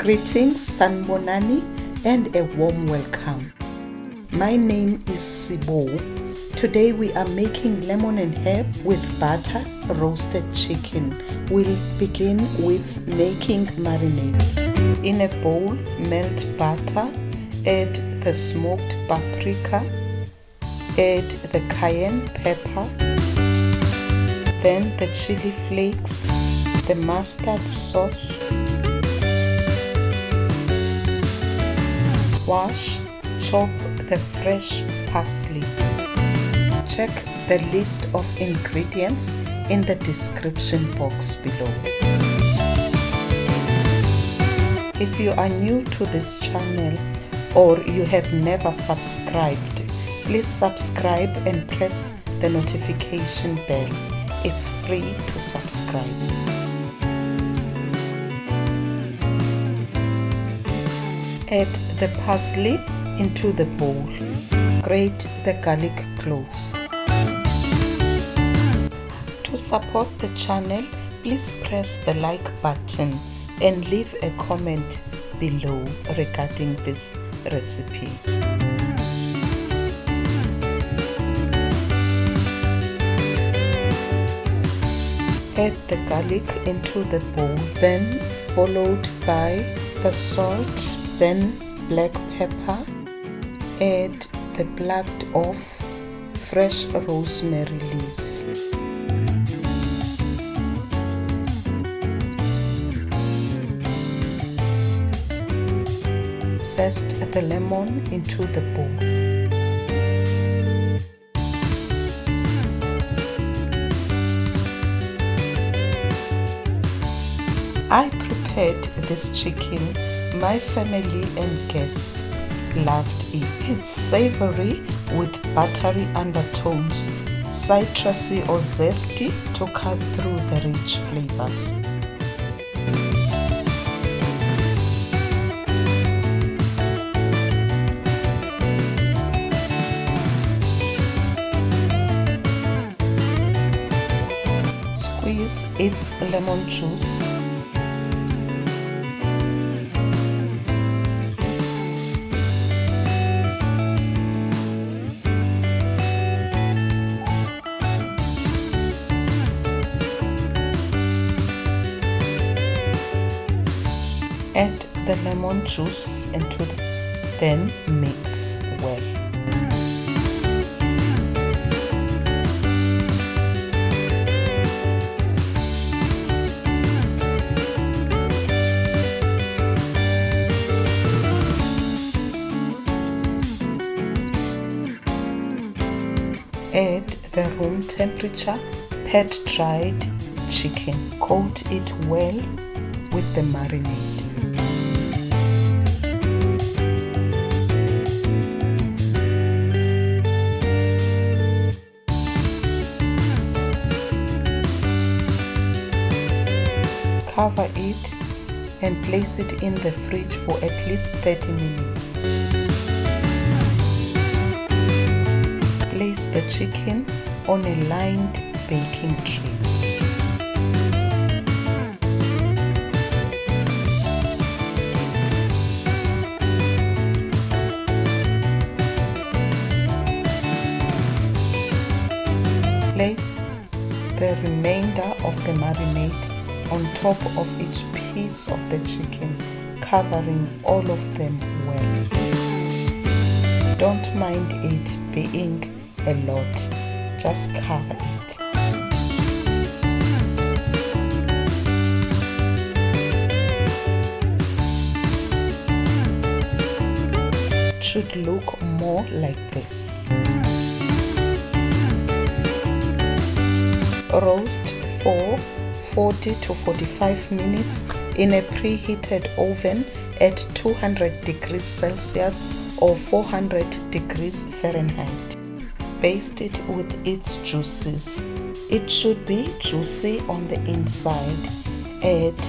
Greetings, Sanbonani, and a warm welcome. My name is CBO'S. Today we are making lemon and herb with butter roasted chicken. We'll begin with making marinade. In a bowl, melt butter, add the smoked paprika, add the cayenne pepper, then the chili flakes, the mustard sauce. Wash, chop the fresh parsley. Check the list of ingredients in the description box below. If you are new to this channel or you have never subscribed, please subscribe and press the notification bell. It's free to subscribe. Add the parsley into the bowl. Grate the garlic cloves. To support the channel, please press the like button and leave a comment below regarding this recipe. Add the garlic into the bowl, then followed by the salt, then black pepper. Add the plucked off fresh rosemary leaves. Zest the lemon into the bowl. I prepared this chicken. My family and guests loved it. It's savory with buttery undertones, citrusy or zesty to cut through the rich flavors. Squeeze its lemon juice. Add the lemon juice into then mix well. Add the room temperature pat-dried chicken. Coat it well with the marinade. Cover it and place it in the fridge for at least 30 minutes. Place the chicken on a lined baking tray. Place the remainder of the marinade on top of each piece of the chicken, covering all of them well. Don't mind it being a lot, just cover it. It should look more like this. Roast for 40 to 45 minutes in a preheated oven at 200 degrees Celsius or 400 degrees Fahrenheit. Baste it with its juices. It should be juicy on the inside at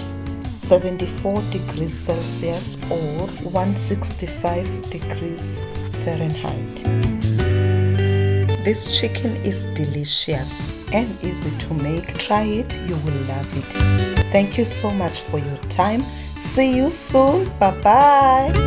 74 degrees Celsius or 165 degrees Fahrenheit. This chicken is delicious and easy to make. Try it, you will love it. Thank you so much for your time. See you soon. Bye bye.